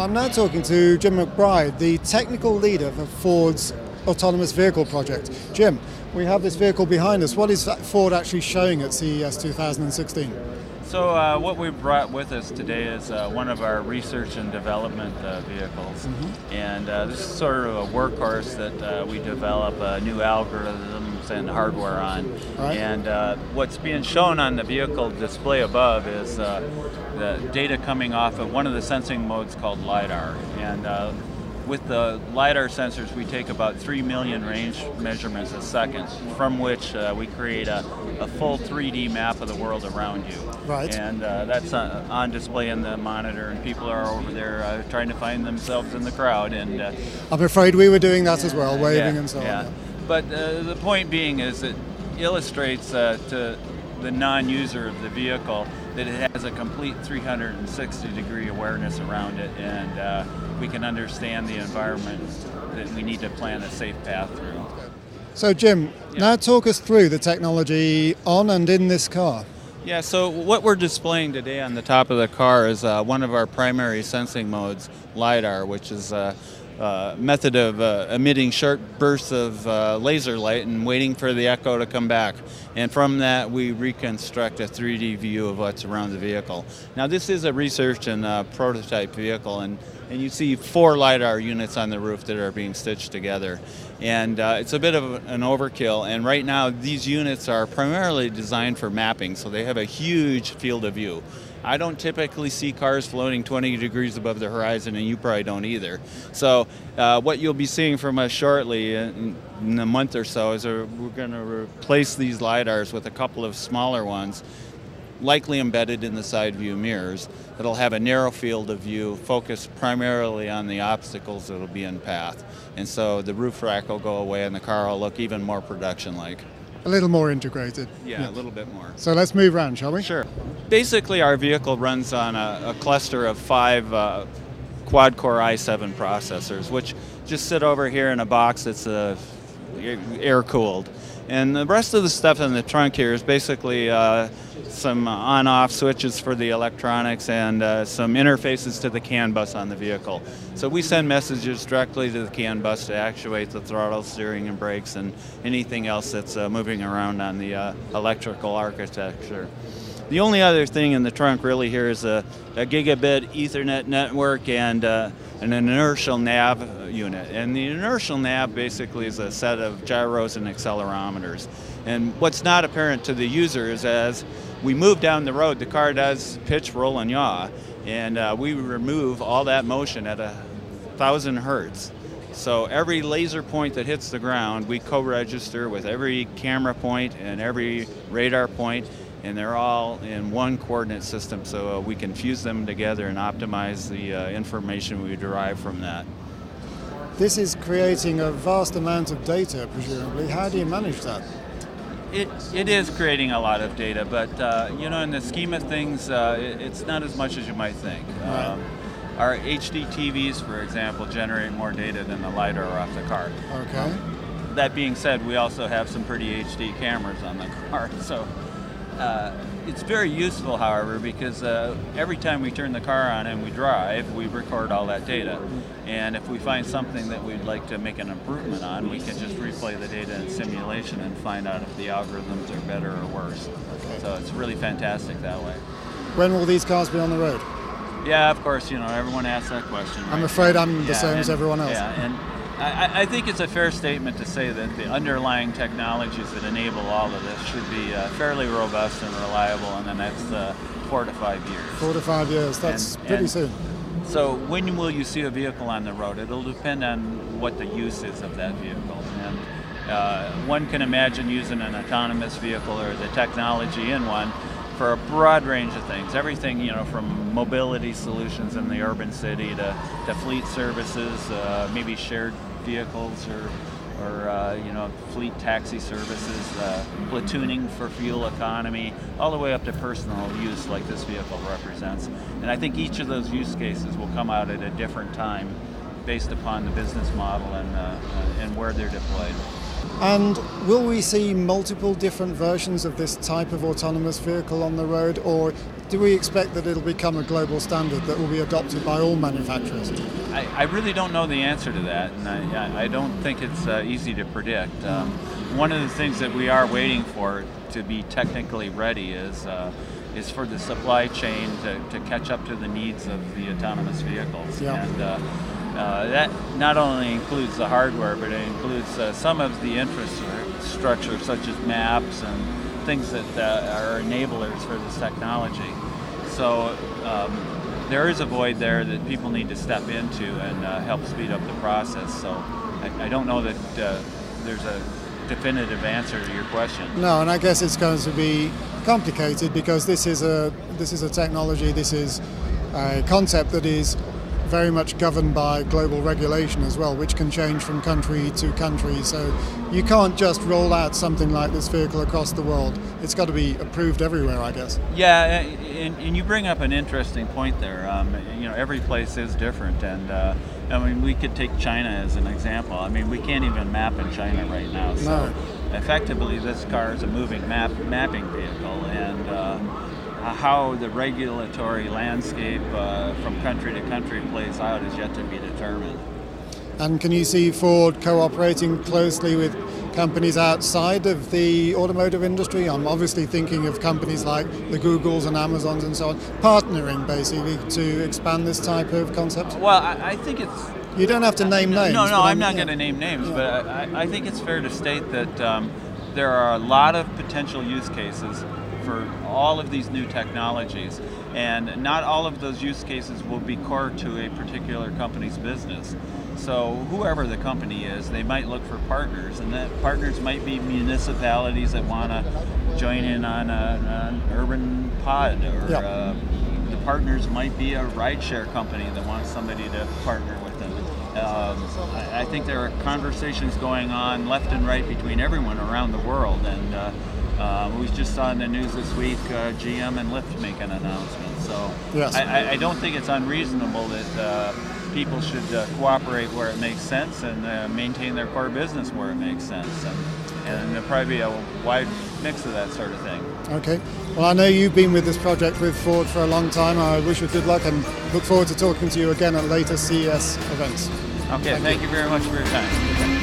Well, I'm now talking to Jim McBride, the technical leader for Ford's autonomous vehicle project. Jim, we have this vehicle behind us. What is Ford actually showing at CES 2016? So what we brought with us today is one of our research and development vehicles. And this is sort of a workhorse that we develop new algorithms and hardware on. Right. And what's being shown on the vehicle display above is the data coming off of one of the sensing modes called LiDAR. And with the LiDAR sensors, we take about 3 million range measurements a second, from which we create a full 3D map of the world around you. Right. And that's on display in the monitor, and people are over there trying to find themselves in the crowd. And I'm afraid we were doing that as well, waving and so on. But the point being is it illustrates to the non-user of the vehicle that it has a complete 360-degree awareness around it, and we can understand the environment that we need to plan a safe path through. So Jim, now talk us through the technology on and in this car. Yeah, so what we're displaying today on the top of the car is one of our primary sensing modes, LiDAR, which is a method of emitting short bursts of laser light and waiting for the echo to come back. And from that, we reconstruct a 3D view of what's around the vehicle. Now, this is a research and prototype vehicle, and you see 4 LiDAR units on the roof that are being stitched together. And it's a bit of an overkill, and right now these units are primarily designed for mapping, so they have a huge field of view. I don't typically see cars floating 20 degrees above the horizon, and you probably don't either. So what you'll be seeing from us shortly in a month or so is we're going to replace these LiDARs with a couple of smaller ones, likely embedded in the side view mirrors, that'll have a narrow field of view focused primarily on the obstacles that'll be in path. And so the roof rack will go away and the car will look even more production-like. A little more integrated. Yeah, a little bit more. So let's move around, shall we? Sure. Basically, our vehicle runs on a cluster of 5 quad-core i7 processors, which just sit over here in a box that's air-cooled. And the rest of the stuff in the trunk here is basically some on-off switches for the electronics and some interfaces to the CAN bus on the vehicle. So we send messages directly to the CAN bus to actuate the throttle, steering, and brakes, and anything else that's moving around on the electrical architecture. The only other thing in the trunk really here is a gigabit Ethernet network and an inertial nav unit. And the inertial nav basically is a set of gyros and accelerometers. And what's not apparent to the user is as we move down the road, the car does pitch, roll, and yaw. And we remove all that motion at 1,000 hertz. So every laser point that hits the ground, we co-register with every camera point and every radar point, and they're all in one coordinate system, so we can fuse them together and optimize the information we derive from that. This is creating a vast amount of data, presumably. How do you manage that? It is creating a lot of data, but in the scheme of things, it's not as much as you might think. Right. Our HD TVs, for example, generate more data than the LiDAR off the car. Okay. That being said, we also have some pretty HD cameras on the car, so it's very useful, however, because every time we turn the car on and we drive, we record all that data. And if we find something that we'd like to make an improvement on, we can just replay the data in simulation and find out if the algorithms are better or worse. Okay. So it's really fantastic that way. When will these cars be on the road? Yeah, of course, everyone asks that question. Right? I'm afraid I'm the same as everyone else. Yeah, and I think it's a fair statement to say that the underlying technologies that enable all of this should be fairly robust and reliable in the next 4 to 5 years. 4 to 5 years, that's pretty soon. So when will you see a vehicle on the road? It'll depend on what the use is of that vehicle. And one can imagine using an autonomous vehicle or the technology in one for a broad range of things. Everything, from mobility solutions in the urban city to fleet services, maybe shared vehicles or fleet taxi services, platooning for fuel economy, all the way up to personal use like this vehicle represents. And I think each of those use cases will come out at a different time based upon the business model and where they're deployed. And will we see multiple different versions of this type of autonomous vehicle on the road, or do we expect that it'll become a global standard that will be adopted by all manufacturers? I really don't know the answer to that, and I don't think it's easy to predict. One of the things that we are waiting for to be technically ready is for the supply chain to catch up to the needs of the autonomous vehicles. Yeah. And that not only includes the hardware, but it includes some of the infrastructure, such as maps and things that are enablers for this technology. So there is a void there that people need to step into and help speed up the process. So I don't know that there's a definitive answer to your question. No, and I guess it's going to be complicated because this is a technology, this is a concept that is very much governed by global regulation as well, which can change from country to country. So you can't just roll out something like this vehicle across the world. It's got to be approved everywhere, I guess. Yeah, and you bring up an interesting point there. Every place is different, and I mean, we could take China as an example. I mean, we can't even map in China right now. So No. effectively, this car is a moving mapping vehicle, and how the regulatory landscape from country to country plays out is yet to be determined. And can you see Ford cooperating closely with companies outside of the automotive industry? I'm obviously thinking of companies like the Googles and Amazons and so on, partnering basically to expand this type of concept? Well, I think it's... You don't have to name names. No, but I'm not going to name names, but I think it's fair to state that there are a lot of potential use cases for all of these new technologies, and not all of those use cases will be core to a particular company's business. So whoever the company is, they might look for partners, and that partners might be municipalities that want to join in on an urban pod, or the partners might be a rideshare company that wants somebody to partner with them. I think there are conversations going on left and right between everyone around the world, and we just saw in the news this week GM and Lyft make an announcement. So Yes. I don't think it's unreasonable that people should cooperate where it makes sense and maintain their core business where it makes sense. And there'll probably be a wide mix of that sort of thing. Okay. Well, I know you've been with this project with Ford for a long time. I wish you good luck and look forward to talking to you again at later CES events. Okay, thank you very much for your time.